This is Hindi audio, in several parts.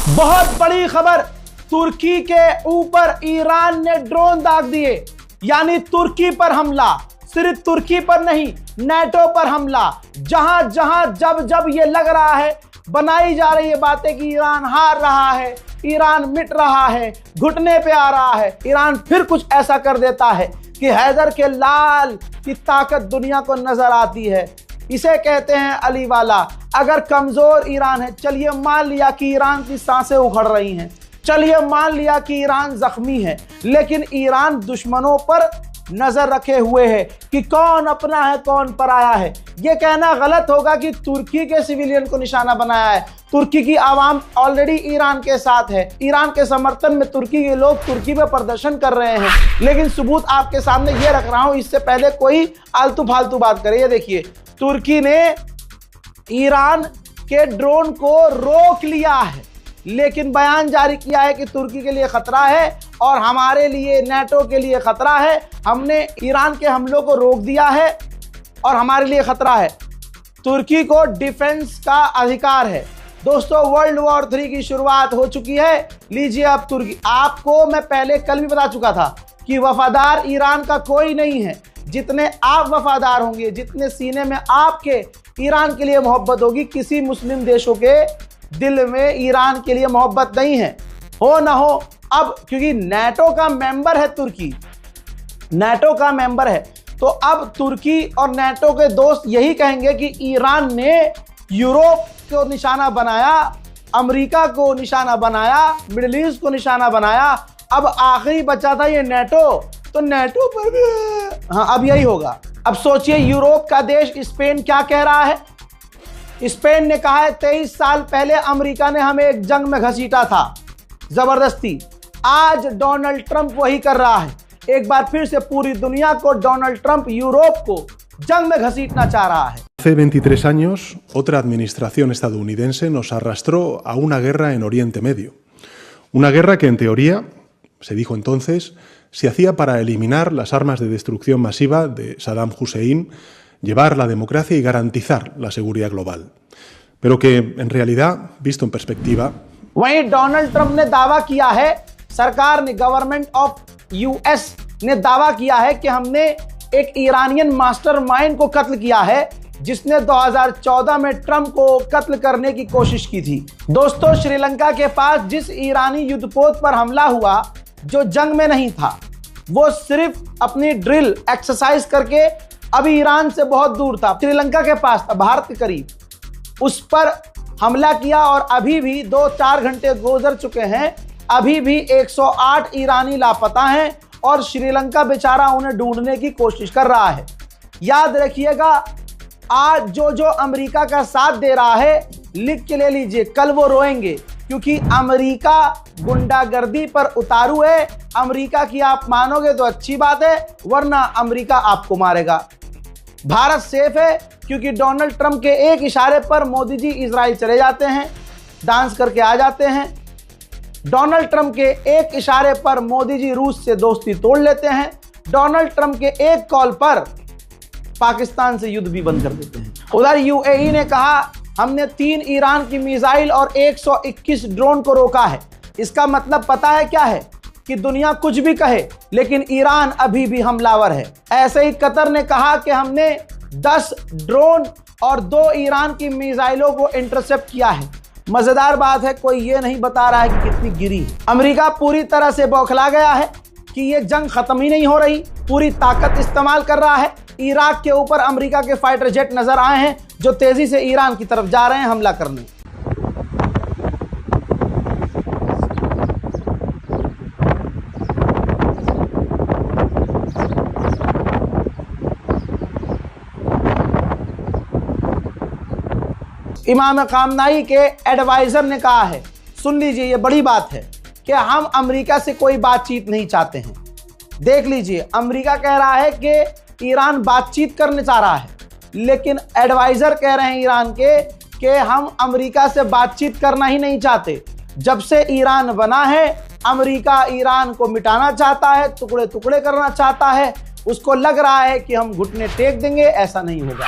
बहुत बड़ी खबर, तुर्की के ऊपर ईरान ने ड्रोन दाग दिए, यानी तुर्की पर हमला। सिर्फ तुर्की पर नहीं, नेटो पर हमला। जहां जहां जब जब ये लग रहा है, बनाई जा रही है बातें कि ईरान हार रहा है, ईरान मिट रहा है, घुटने पे आ रहा है, ईरान फिर कुछ ऐसा कर देता है कि हैदर के लाल की ताकत दुनिया को नजर आती है। इसे कहते हैं अली वाला। अगर कमजोर ईरान है, चलिए मान लिया कि ईरान की सांसें उखड़ रही हैं, चलिए मान लिया कि ईरान जख्मी है, लेकिन ईरान दुश्मनों पर नजर रखे हुए है कि कौन अपना है कौन पराया है। यह कहना गलत होगा कि तुर्की के सिविलियन को निशाना बनाया है। तुर्की की आवाम ऑलरेडी ईरान के साथ है, ईरान के समर्थन में तुर्की के लोग तुर्की में प्रदर्शन कर रहे हैं। लेकिन सबूत आपके सामने ये रख रहा हूं, इससे पहले कोई आलतू फालतू बात करे। ये देखिए, तुर्की ने ईरान के ड्रोन को रोक लिया है, लेकिन बयान जारी किया है कि तुर्की के लिए खतरा है और हमारे लिए, नेटो के लिए खतरा है। हमने ईरान के हमलों को रोक दिया है और हमारे लिए खतरा है। तुर्की को डिफेंस का अधिकार है। दोस्तों, वर्ल्ड वॉर 3 की शुरुआत हो चुकी है। लीजिए अब तुर्की, आपको मैं पहले कल भी बता चुका था कि वफादार ईरान का कोई नहीं है। जितने आप वफादार होंगे, जितने सीने में आपके ईरान के लिए मोहब्बत होगी, किसी मुस्लिम देशों के दिल में ईरान के लिए मोहब्बत नहीं है। हो ना हो, अब क्योंकि नेटो का मेंबर है तुर्की, नेटो का मेंबर है, तो अब तुर्की और नेटो के दोस्त यही कहेंगे कि ईरान ने यूरोप को निशाना बनाया, अमेरिका को निशाना बनाया, मिडिल ईस्ट को निशाना बनाया। अब आखिरी बचा था ये नेटो, तो नेटो पर भी हाँ, अब यही होगा। अब सोचिए, यूरोप का देश स्पेन क्या कह रहा है। स्पेन ने कहा है 23 साल पहले अमेरिका ने हमें एक जंग में घसीटा था जबरदस्ती। आज डोनाल्ड ट्रंप वही कर रहा है। एक बार फिर से पूरी दुनिया को डोनाल्ड ट्रंप यूरोप को जंग में घसीटना चाह रहा है। Hace 23 años, otra administración estadounidense nos arrastró a una guerra en Oriente Medio. Una guerra que, en teoría, se dijo entonces, se hacía para eliminar las armas de destrucción masiva de Saddam Hussein, llevar la democracia y garantizar la seguridad global. Pero que, en realidad, visto en perspectiva... वहीं डोनाल्ड ट्रंप ने दावा किया है, सरकार ने, गवर्नमेंट ऑफ यूएस ने दावा किया है कि हमने एक ईरानियन मास्टरमाइंड को कत्ल किया है, जिसने 2014 में ट्रंप को कत्ल करने की कोशिश की थी। दोस्तों, श्रीलंका के पास जिस ईरानी युद्धपोत पर हमला हुआ, जो जंग में नहीं था, वो सिर्फ अपनी ड्रिल एक्सरसाइज करके अभी ईरान से बहुत दूर था, श्रीलंका के पास था, भारत के करीब, उस पर हमला किया और अभी भी 2-4 घंटे गुजर चुके हैं, अभी भी 108 ईरानी लापता हैं और श्रीलंका बेचारा उन्हें ढूंढने की कोशिश कर रहा है। याद रखिएगा, आज जो अमेरिका का साथ दे रहा है, लिख के ले लीजिए, कल वो रोएंगे, क्योंकि अमेरिका गुंडागर्दी पर उतारू है। अमेरिका की आप मानोगे तो अच्छी बात है, वरना अमेरिका आपको मारेगा। भारत सेफ है क्योंकि डोनाल्ड ट्रंप के एक इशारे पर मोदी जी इजराइल चले जाते हैं, डांस करके आ जाते हैं। डोनाल्ड ट्रंप के एक इशारे पर मोदी जी रूस से दोस्ती तोड़ लेते हैं। डोनाल्ड ट्रंप के एक कॉल पर पाकिस्तान से युद्ध भी बंद कर देते हैं। उधर यूएई ने कहा हमने 3 ईरान की मिसाइल और 121 ड्रोन को रोका है। इसका मतलब पता है क्या है कि दुनिया कुछ भी कहे, लेकिन ईरान अभी भी हमलावर है। ऐसे ही कतर ने कहा कि हमने 10 ड्रोन और 2 ईरान की मिसाइलों को इंटरसेप्ट किया है। मजेदार बात है, कोई ये नहीं बता रहा है कि कितनी गिरी। अमेरिका पूरी तरह से बौखला गया है कि ये जंग खत्म ही नहीं हो रही, पूरी ताकत इस्तेमाल कर रहा है। इराक के ऊपर अमेरिका के फाइटर जेट नजर आए हैं, जो तेजी से ईरान की तरफ जा रहे हैं हमला करने। इमाम खामनाई के एडवाइजर ने कहा है, सुन लीजिए, ये बड़ी बात है कि हम अमेरिका से कोई बातचीत नहीं चाहते हैं। देख लीजिए, अमेरिका कह रहा है कि ईरान बातचीत करने चाह रहा है, लेकिन एडवाइजर कह रहे हैं ईरान के कि हम अमेरिका से बातचीत करना ही नहीं चाहते। जब से ईरान बना है, अमेरिका ईरान को मिटाना चाहता है, टुकड़े टुकड़े करना चाहता है। उसको लग रहा है कि हम घुटने टेक देंगे, ऐसा नहीं होगा।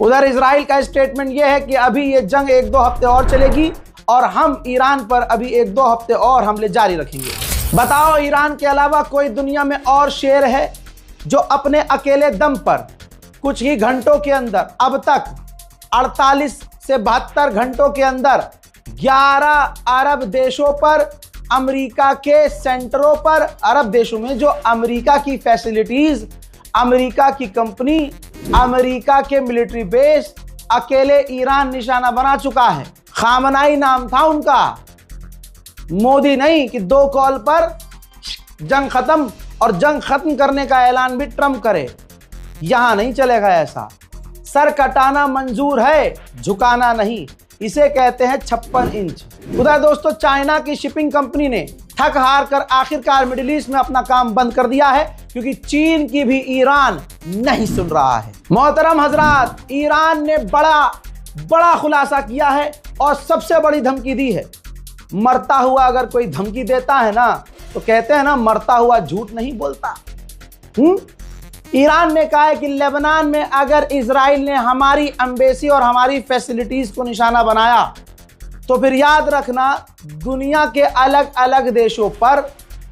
उधर इजराइल का स्टेटमेंट यह है कि अभी ये जंग 1-2 हफ्ते और चलेगी और हम ईरान पर अभी 1-2 हफ्ते और हमले जारी रखेंगे। बताओ, ईरान के अलावा कोई दुनिया में और शेर है जो अपने अकेले दम पर कुछ ही घंटों के अंदर, अब तक 48 से 72 घंटों के अंदर 11 अरब देशों पर, अमेरिका के सेंटरों पर, अरब देशों में जो अमेरिका की फैसिलिटीज, अमेरिका की कंपनी, अमेरिका के मिलिट्री बेस अकेले ईरान निशाना बना चुका है। खामनाई नाम था उनका, मोदी नहीं कि 2 कॉल पर जंग खत्म, और जंग खत्म करने का ऐलान भी ट्रंप करे। यहां नहीं चलेगा ऐसा। सर कटाना मंजूर है, झुकाना नहीं, इसे कहते हैं 56 इंच। उधर दोस्तों, चाइना की शिपिंग कंपनी ने थक हार कर आखिरकार मिडिल ईस्ट में अपना काम बंद कर दिया है, क्योंकि चीन की भी ईरान नहीं सुन रहा है। मोहतरम हजरात, ईरान ने बड़ा खुलासा किया है और सबसे बड़ी धमकी दी है। मरता हुआ अगर कोई धमकी देता है ना, तो कहते हैं ना, मरता हुआ झूठ नहीं बोलता। ईरान ने कहा है कि लेबनान में अगर इजराइल ने हमारी एम्बेसी और हमारी फैसिलिटीज को निशाना बनाया, तो फिर याद रखना, दुनिया के अलग अलग देशों पर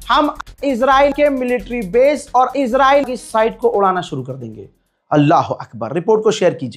हम इजराइल के मिलिट्री बेस और इजराइल की साइट को उड़ाना शुरू कर देंगे। अल्लाह अकबर। रिपोर्ट को शेयर कीजिए।